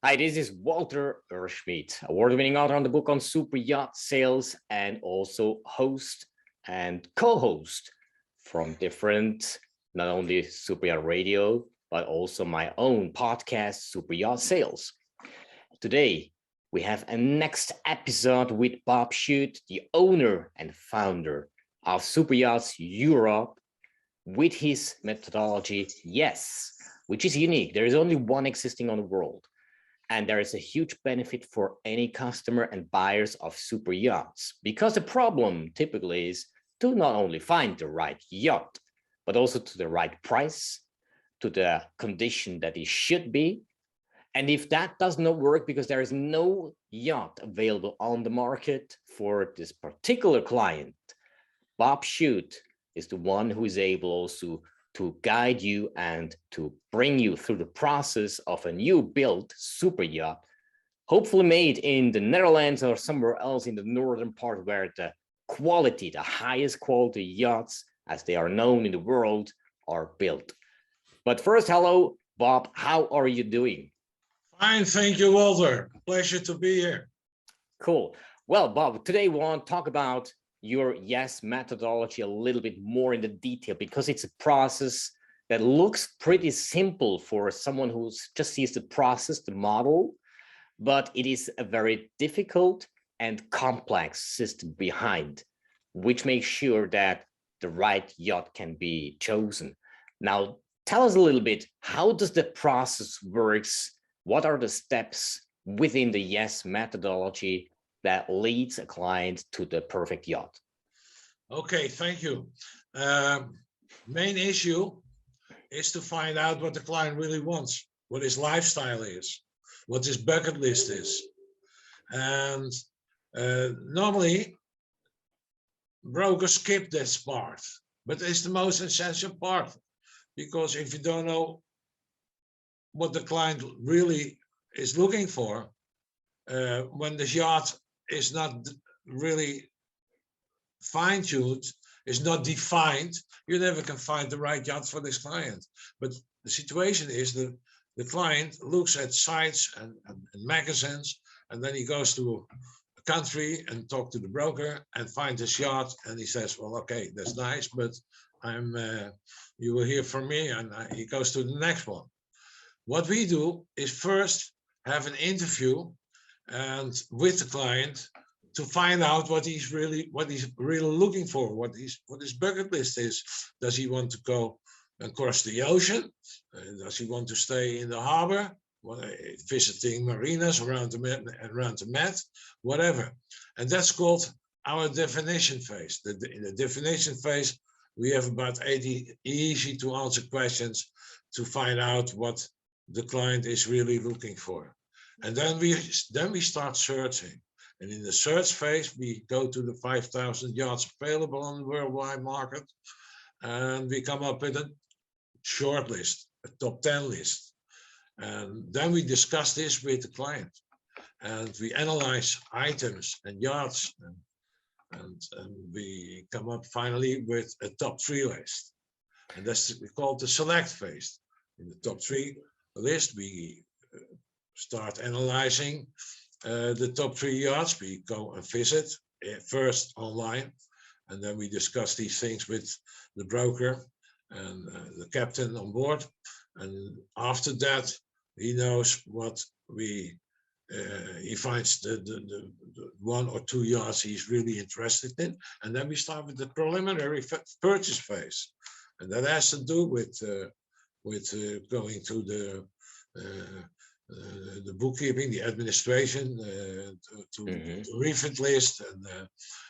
Hi, this is Walter Schmidt, award-winning author on the book on super yacht sales and also host and co-host from different, not only Super Yacht Radio, but also my own podcast, Super Yacht Sales. Today, we have a next episode with Bob Schutte, the owner and founder of Super Yachts Europe, with his methodology, yes, which is unique. There is only one existing on the world. And there is a huge benefit for any customer and buyers of super yachts, because the problem typically is to not only find the right yacht, but also to the right price, to the condition that it should be. And if that does not work because there is no yacht available on the market for this particular client, Bob Schutte is the one who is able also to guide you and to bring you through the process of a new built super yacht, hopefully made in the Netherlands or somewhere else in the northern part where the quality, the highest quality yachts, as they are known in the world, are built. But first, hello, Bob, how are you doing? Fine, thank you, Walter. Pleasure to be here. Cool. Well, Bob, today we want to talk about your yes methodology a little bit more in the detail, because it's a process that looks pretty simple for someone who just sees the process, the model, but it is a very difficult and complex system behind, which makes sure that the right yacht can be chosen. Now, tell us a little bit, how does the process works? What are the steps within the yes methodology that leads a client to the perfect yacht? Okay, thank you. Main issue is to find out what the client really wants, what his lifestyle is, what his bucket list is. And normally, brokers skip this part, but it's the most essential part, because if you don't know what the client really is looking for, when the yacht is not really fine-tuned, is not defined, you never can find the right yacht for this client. But the situation is that the client looks at sites and magazines, and then he goes to a country and talk to the broker and find his yacht, and he says, well, okay, that's nice, but you will hear from me, and he goes to the next one. What we do is first have an interview and with the client to find out what he's really looking for, what his bucket list is. Does he want to go across the ocean? Does he want to stay in the harbor? Visiting marinas around the Med, whatever. And that's called our definition phase. In the definition phase, we have about 80 easy to answer questions to find out what the client is really looking for. And then we start searching. And in the search phase, we go to the 5,000 yachts available on the worldwide market, and we come up with a short list, a top 10 list. And then we discuss this with the client, and we analyze items and yachts, and we come up finally with a top 3 list. And that's we call it the select phase. In the top 3 list, we start analyzing the top 3 yachts. We go and visit first online, and then we discuss these things with the broker and the captain on board. And after that, he knows what he finds the 1 or 2 yachts he's really interested in. And then we start with the preliminary purchase phase. And that has to do with going to the bookkeeping, the administration, to refit list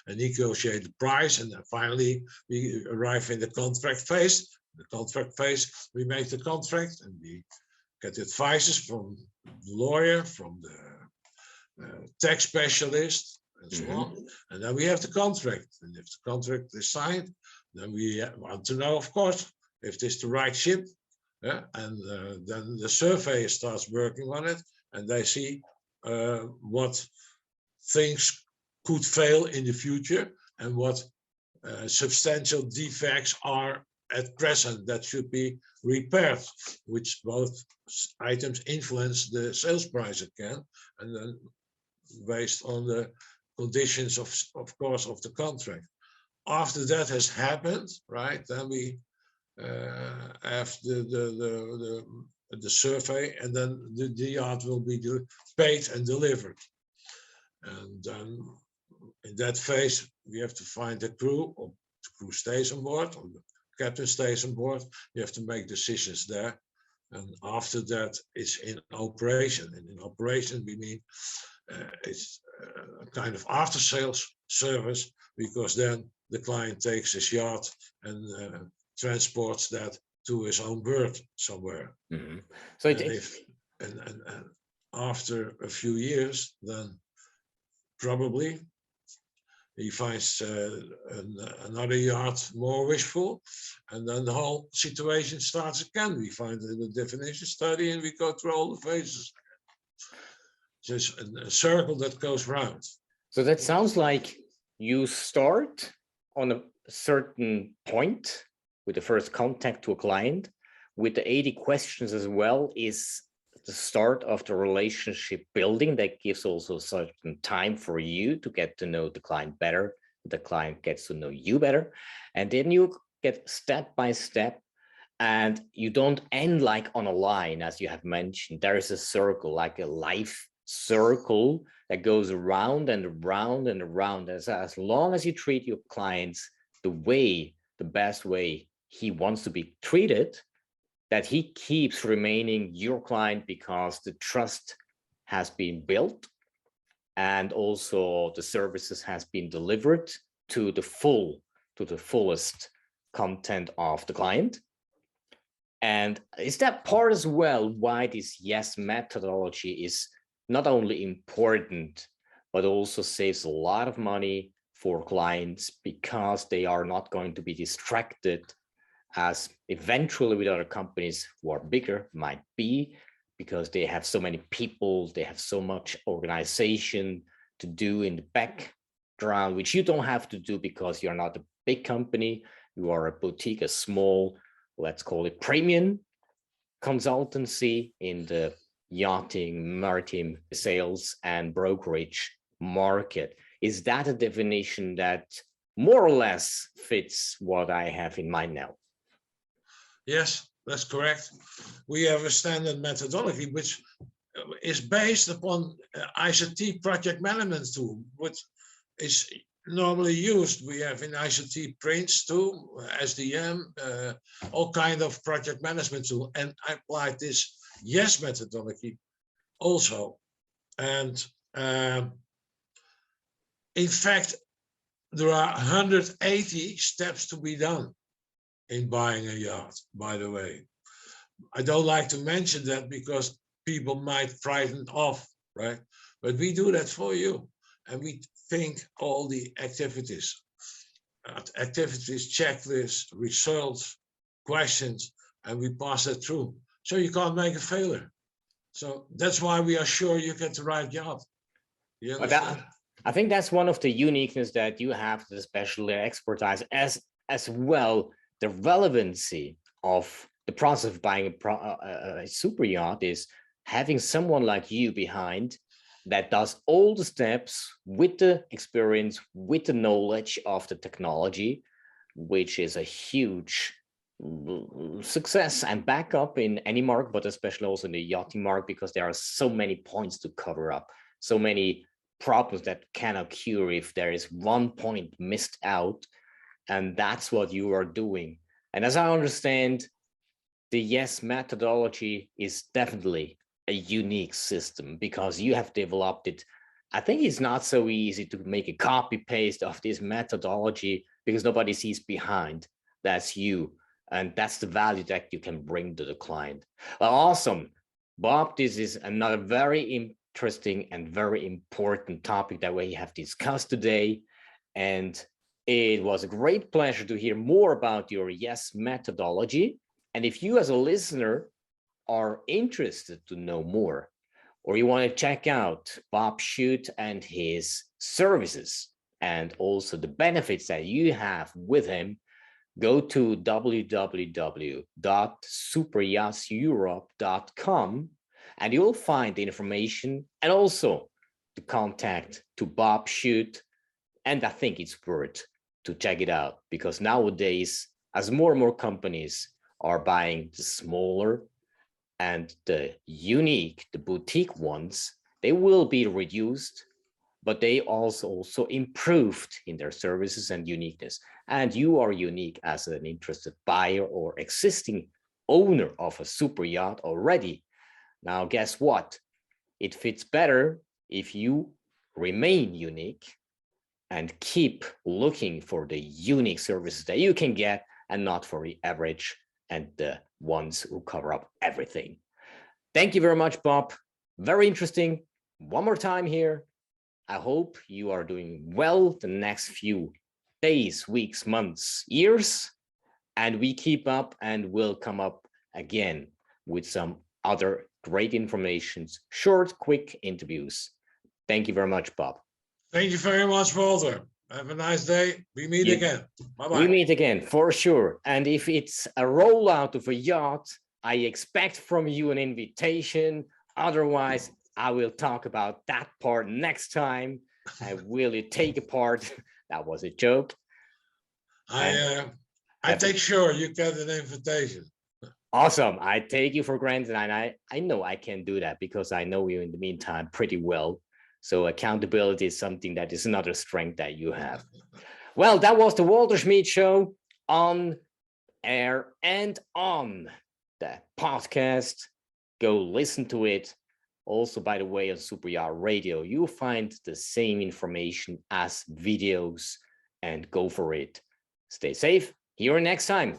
and negotiate the price, and then finally we arrive in the contract phase. The contract phase, we make the contract, and we get advices from the lawyer, from the tax specialist, and so on. And then we have the contract, and if the contract is signed, then we want to know, of course, if it's the right ship. And then the surveyor starts working on it, and they see what things could fail in the future and what substantial defects are at present that should be repaired, which both items influence the sales price again, and then based on the conditions of course of the contract. After that has happened, right, then we have the survey, and then the yacht will be paid and delivered. And then in that phase, we have to find the crew, or the crew stays on board, or the captain stays on board. You have to make decisions there. And after that, it's in operation. And in operation, we mean it's a kind of after sales service, because then the client takes his yacht and transports that to his own berth somewhere. Mm-hmm. So and after a few years, then probably he finds another yacht more wishful, and then the whole situation starts again. We find the definition study, and we go through all the phases. Just a circle that goes round. So that sounds like you start on a certain point with the first contact to a client, with the 80 questions as well, is the start of the relationship building that gives also certain time for you to get to know the client better. The client gets to know you better. And then you get step by step, and you don't end like on a line, as you have mentioned. There is a circle, like a life circle that goes around and around and around. As long as you treat your clients the best way he wants to be treated, that he keeps remaining your client, because the trust has been built and also the services has been delivered to the fullest content of the client. And is that part as well why this YES methodology is not only important, but also saves a lot of money for clients, because they are not going to be distracted, as eventually with other companies who are bigger might be, because they have so many people, they have so much organization to do in the background, which you don't have to do because you're not a big company. You are a boutique, a small, let's call it premium consultancy in the yachting, maritime sales and brokerage market. Is that a definition that more or less fits what I have in mind now? Yes, that's correct. We have a standard methodology which is based upon ICT project management tool, which is normally used. We have in ICT Prints too, SDM, all kind of project management tool, and I applied this YES methodology also. And in fact, there are 180 steps to be done in buying a yacht, by the way. I don't like to mention that because people might frighten off, right? But we do that for you. And we think all the activities, checklists, results, questions, and we pass that through. So you can't make a failure. So that's why we are sure you get the right yacht. You understand? I think that's one of the uniqueness that you have, the special expertise, as well, the relevancy of the process of buying a super yacht is having someone like you behind that does all the steps with the experience, with the knowledge of the technology, which is a huge success and backup in any market, but especially also in the yachting market, because there are so many points to cover up, so many problems that can occur if there is one point missed out. And that's what you are doing. And as I understand, the YES methodology is definitely a unique system, because you have developed it. I think it's not so easy to make a copy paste of this methodology, because nobody sees behind. That's you. And that's the value that you can bring to the client. Well, awesome. Bob, this is another very interesting and very important topic that we have discussed today. And it was a great pleasure to hear more about your YES methodology. And if you as a listener are interested to know more, or you want to check out Bob Schutte and his services, and also the benefits that you have with him, go to www.superyachtseurope.com and you'll find the information and also the contact to Bob Schutte. And I think it's worth to check it out because nowadays, as more and more companies are buying the smaller and the unique, the boutique ones, they will be reduced, but they also improved in their services and uniqueness. And you are unique as an interested buyer or existing owner of a super yacht already. Now, guess what? It fits better if you remain unique and keep looking for the unique services that you can get and not for the average and the ones who cover up everything. Thank you very much, Bob. Very interesting. One more time here. I hope you are doing well the next few days, weeks, months, years, and we keep up and will come up again with some other great information, short, quick interviews. Thank you very much, Bob. Thank you very much, Walter. Have a nice day. We meet again. Bye-bye. We meet again, for sure. And if it's a rollout of a yacht, I expect from you an invitation. Otherwise, I will talk about that part next time. I will take a part. That was a joke. I take sure you get an invitation. Awesome. I take you for granted. And I know I can do that because I know you in the meantime pretty well. So accountability is something that is another strength that you have. Well, that was the Walter Schmid Show on air and on the podcast. Go listen to it. Also, by the way, on Super Yacht Radio, you'll find the same information as videos and go for it. Stay safe. See you next time.